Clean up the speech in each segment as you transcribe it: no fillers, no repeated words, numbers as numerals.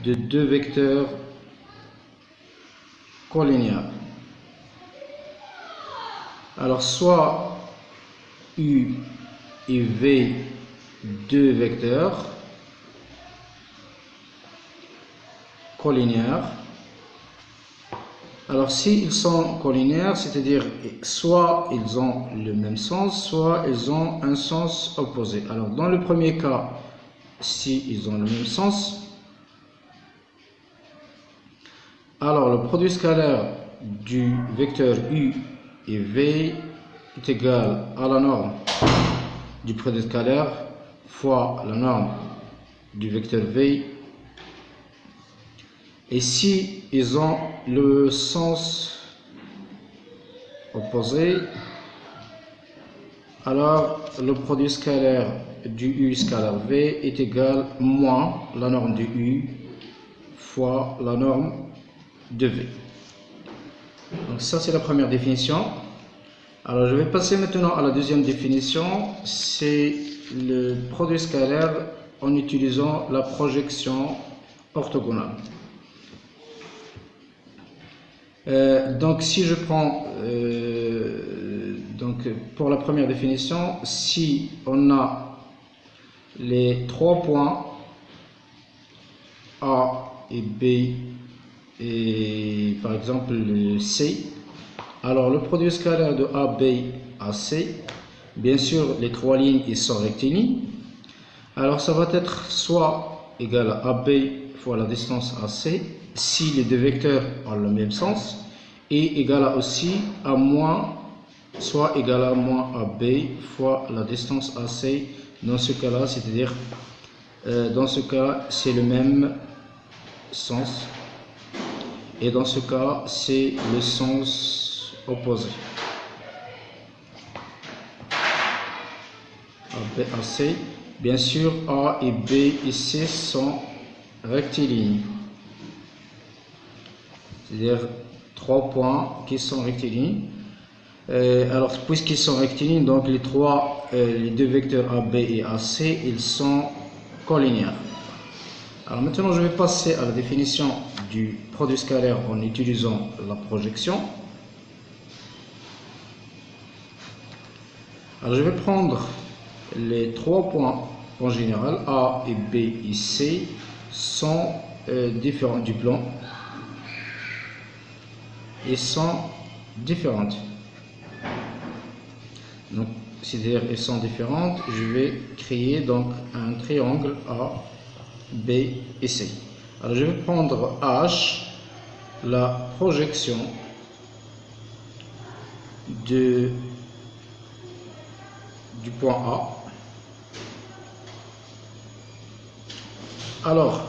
de deux vecteurs collinéaires. Alors soit U et V, deux vecteurs collinéaires. Alors s'ils sont collinéaires, c'est-à-dire soit ils ont le même sens, soit ils ont un sens opposé. Alors dans le premier cas, si ils ont le même sens, alors le produit scalaire du vecteur U et V est égal à la norme du produit scalaire fois la norme du vecteur V. Et si ils ont le sens opposé, alors le produit scalaire du U scalaire V est égal à moins la norme du U fois la norme de V. Donc ça c'est la première définition. Alors je vais passer maintenant à la deuxième définition, c'est le produit scalaire en utilisant la projection orthogonale. Donc si je prends donc pour la première définition, si on a les trois points A et B et par exemple C, alors le produit scalaire de AB à C, bien sûr les trois lignes ils sont rectilignes, alors ça va être soit égal à AB fois la distance AC si les deux vecteurs ont le même sens, et égal à aussi à moins, soit égal à moins AB fois la distance AC dans ce cas-là, c'est-à-dire dans ce cas c'est le même sens, et dans ce cas c'est le sens opposé. AB à C, bien sûr A et B et C sont rectilignes, c'est-à-dire trois points qui sont rectilignes. Alors puisqu'ils sont rectilignes, donc les deux vecteurs AB et AC ils sont collinéaires. Alors maintenant je vais passer à la définition du produit scalaire en utilisant la projection. Alors je vais prendre les trois points en général, A et B et C sont différents du plan et sont différentes. Donc c'est-à-dire elles sont différentes, je vais créer donc un triangle A, B et C. Alors je vais prendre H, la projection du point A. Alors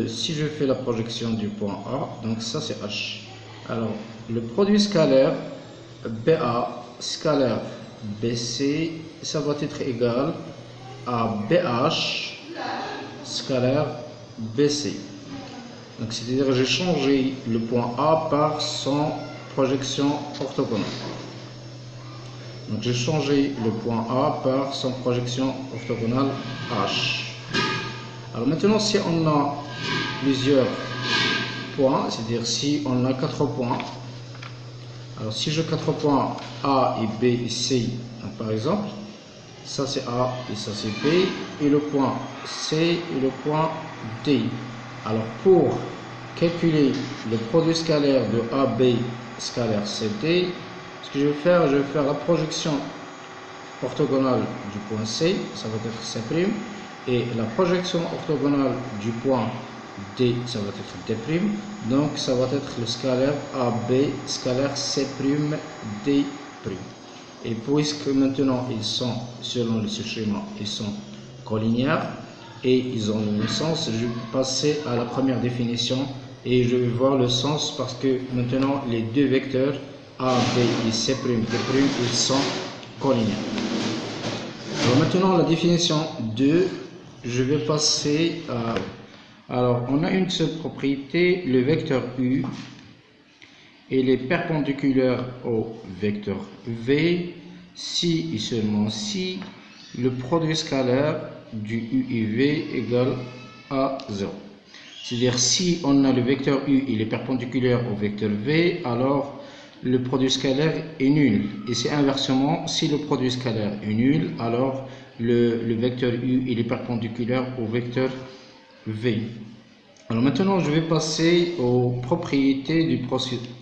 si je fais la projection du point A, donc ça c'est H. Alors le produit scalaire BA scalaire BC, ça va être égal à BH scalaire BC. Donc c'est-à-dire j'ai changé le point A par son projection orthogonale. Donc j'ai changé le point A par son projection orthogonale H. Alors maintenant si on a plusieurs points, c'est-à-dire si on a 4 points, alors si j'ai 4 points A et B et C, donc par exemple, ça c'est A et ça c'est B, et le point C et le point D. Alors pour calculer le produit scalaire de AB scalaire CD, ce que je vais faire la projection orthogonale du point C, ça va être C', et la projection orthogonale du point D, ça va être D', donc ça va être le scalaire AB scalaire C', D'. Et puisque maintenant ils sont, selon ce schéma, ils sont collinéaires et ils ont le même sens, je vais passer à la première définition et je vais voir le sens parce que maintenant les deux vecteurs A, B et C', D', ils sont collinéaires. Alors maintenant la définition 2, je vais passer à... Alors on a une seule propriété, le vecteur U il est perpendiculaire au vecteur V si et seulement si le produit scalaire du U et V égale à 0. C'est-à-dire si on a le vecteur U, il est perpendiculaire au vecteur V, alors le produit scalaire est nul. Et c'est inversement, si le produit scalaire est nul, alors le vecteur U, il est perpendiculaire au vecteur V. Alors maintenant, je vais passer aux propriétés du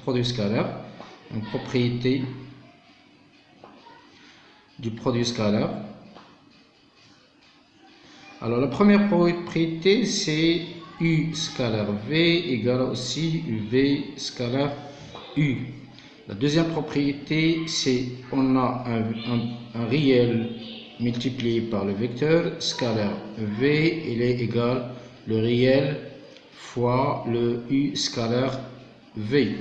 produit scalaire. Une propriété du produit scalaire. Alors la première propriété, c'est U scalaire V égale aussi V scalaire U. La deuxième propriété, c'est on a un réel multiplié par le vecteur scalaire V, il est égal le réel fois le U scalaire V.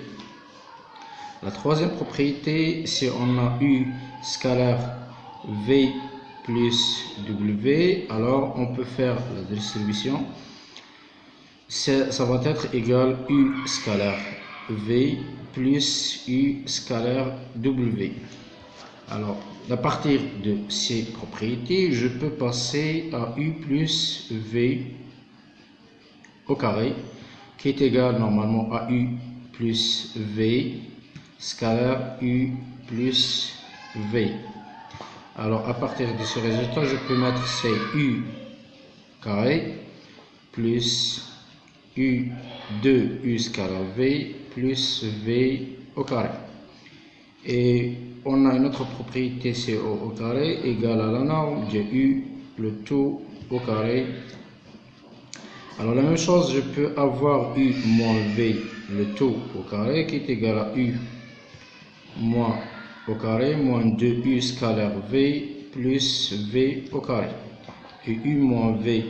La troisième propriété, c'est on a U scalaire V plus W, alors on peut faire la distribution. Ça va être égal U scalaire V plus U scalaire W. Alors, à partir de ces propriétés, je peux passer à U plus V au carré, qui est égal normalement à U plus V scalaire U plus V. Alors, à partir de ce résultat, je peux mettre c'est U carré plus U de U scalaire V plus V au carré. Et on a une autre propriété, c'est au carré égale à la norme de U, le tout au carré. Alors la même chose, je peux avoir U moins V, le tout au carré, qui est égal à U moins au carré moins 2U scalaire V plus V au carré. Et U moins V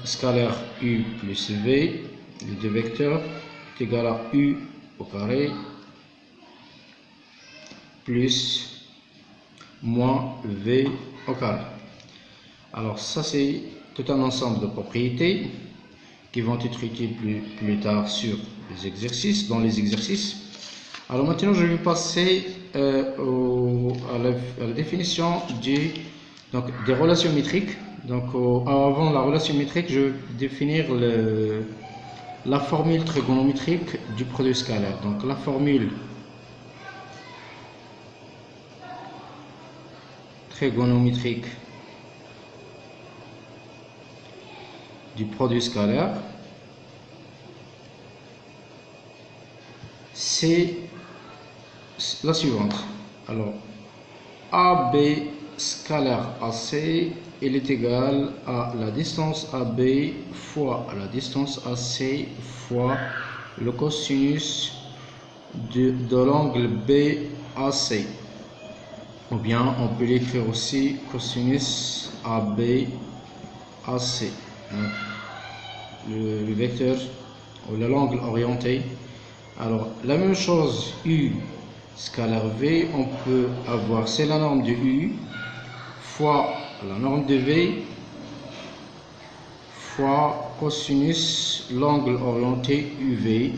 scalaire U plus V, les deux vecteurs, est égal à U au carré plus moins V au carré. Alors ça c'est tout un ensemble de propriétés qui vont être utiles plus tard sur les exercices, dans les exercices. Alors maintenant je vais passer à la définition des relations métriques. Donc avant la relation métrique, je vais définir la formule trigonométrique du produit scalaire. Donc la formule trigonométrique du produit scalaire, c'est la suivante. Alors AB scalaire AC, il est égal à la distance AB fois la distance AC fois le cosinus de l'angle BAC. Ou bien on peut l'écrire aussi cosinus AB AC. Le vecteur ou l'angle orienté. Alors la même chose, U scalaire V, on peut avoir, c'est la norme de U fois la norme de V fois cosinus l'angle orienté UV.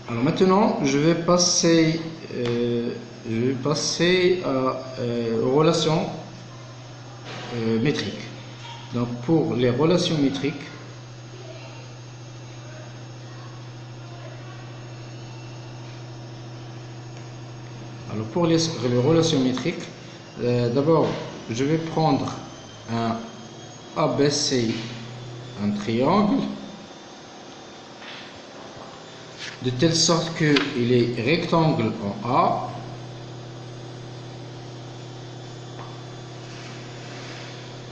Alors maintenant, je vais passer aux relations métriques. Donc pour les relations métriques, relations métriques, d'abord je vais prendre un ABC, un triangle, de telle sorte qu'il est rectangle en A,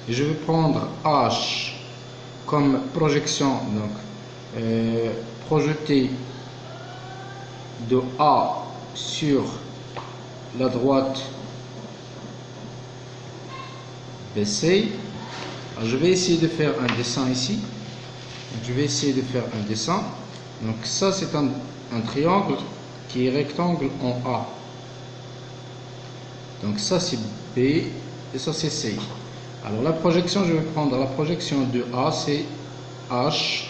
et je vais prendre H comme projection, donc projeter de A sur la droite BC. Alors, je vais essayer de faire un dessin ici. Je vais essayer de faire un dessin. Donc ça c'est un triangle qui est rectangle en A. Donc ça c'est B et ça c'est C. Alors la projection, je vais prendre la projection de A, c'est H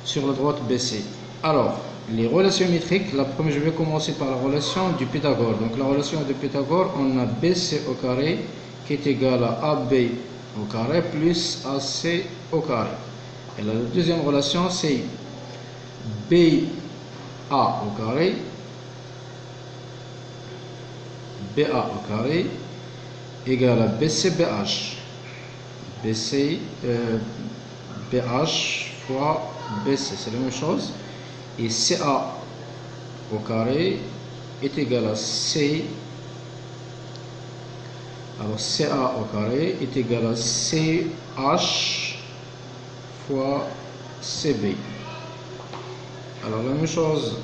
sur la droite BC. Alors les relations métriques, la première, je vais commencer par la relation du Pythagore. Donc la relation de Pythagore, on a BC au carré qui est égal à AB au carré plus AC au carré. Et la deuxième relation, c'est BA au carré, BA au carré égale à BC BH. BC BH fois BC, c'est la même chose. Et CA au carré est égal à C. Alors CA au carré est égal à CH fois CB. Alors la même chose.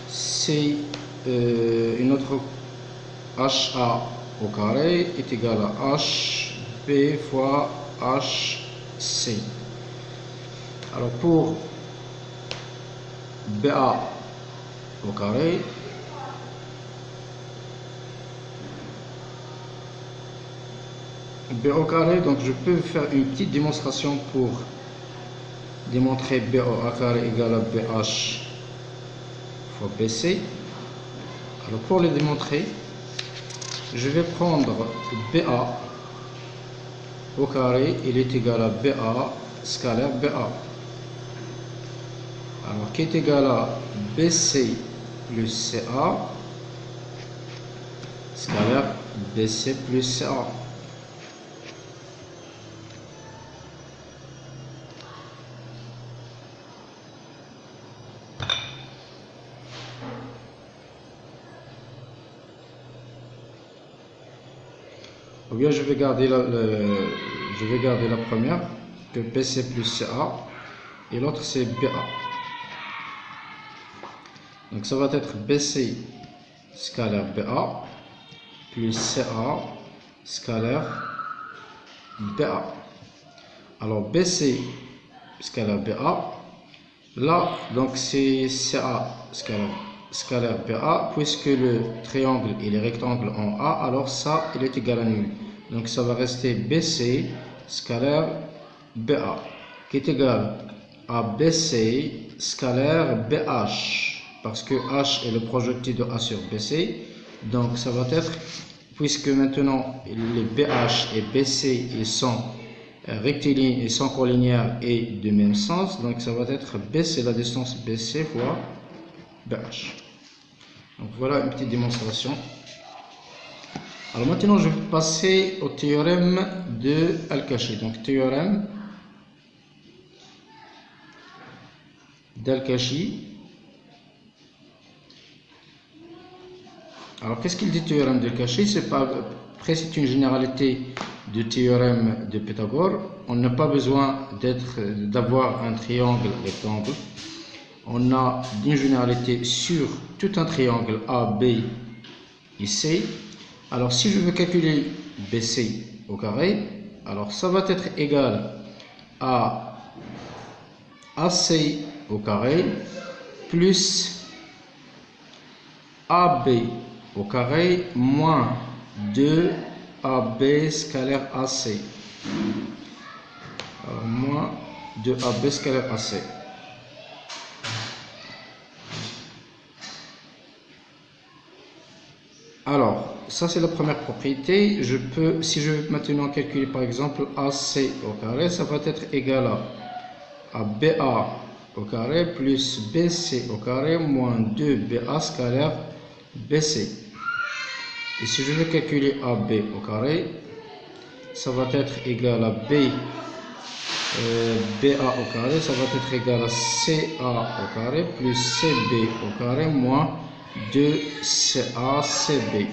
C'est une autre HA au carré est égal à HB fois HC. Alors pour BA au carré, B au carré, donc je peux faire une petite démonstration pour démontrer BA au carré égale à BH fois BC. Alors pour le démontrer, je vais prendre BA au carré, il est égal à BA scalaire BA. Alors qui est égal à BC plus CA scalaire BC plus CA. Ou bien je vais garder la première, que BC plus CA, et l'autre c'est BA. Donc ça va être BC scalaire BA plus CA scalaire BA. Alors BC scalaire BA, là donc c'est CA scalaire BA, puisque le triangle et les rectangles en A, alors ça il est égal à nul. Donc ça va rester BC scalaire BA qui est égal à BC scalaire BH, parce que H est le projectile de A sur BC. Donc ça va être, puisque maintenant les BH et BC ils sont rectilignes et sont collinéaires et de même sens, donc ça va être BC, la distance BC fois BH. Donc voilà une petite démonstration. Alors maintenant je vais passer au théorème de Al-Kashi. Donc théorème d'Al-Kashi. Alors qu'est-ce qu'il dit théorème d'Al-Kashi? C'est une généralité de théorème de Pythagore. On n'a pas besoin d'avoir un triangle rectangle. On a une généralité sur tout un triangle AB et C. Alors si je veux calculer BC au carré, alors ça va être égal à AC au carré plus AB au carré moins 2AB scalaire AC. Alors, moins 2AB scalaire AC. Alors, ça c'est la première propriété. Si je veux maintenant calculer par exemple AC au carré, ça va être égal à BA au carré plus BC au carré moins 2BA scalaire BC. Et si je veux calculer AB au carré, ça va être égal à BA au carré, ça va être égal à CA au carré plus CB au carré moins 2CACB.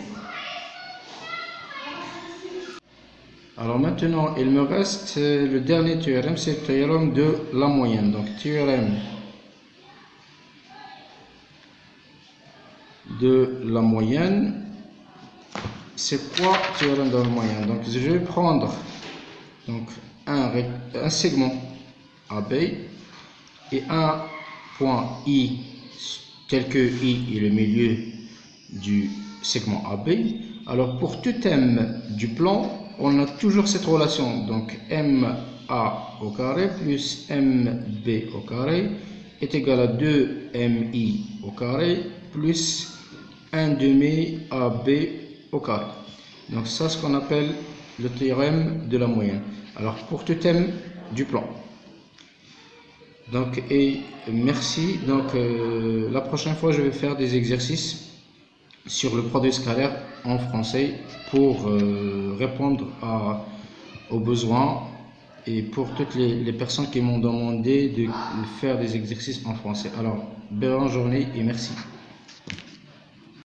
Alors maintenant, il me reste le dernier théorème, c'est le théorème de la moyenne. Donc théorème de la moyenne. C'est quoi théorème de la moyenne? Donc je vais prendre donc, un segment AB et un point I, tel que I est le milieu du segment AB. Alors pour tout M du plan, on a toujours cette relation. Donc MA au carré plus MB au carré est égal à 2MI au carré plus 1 demi AB au carré. Donc ça, ce qu'on appelle le théorème de la moyenne. Alors pour tout thème du plan. Donc et merci. Donc la prochaine fois, je vais faire des exercices sur le produit scalaire en français pour répondre aux besoins et pour toutes les personnes qui m'ont demandé de faire des exercices en français. Alors, bonne journée et merci.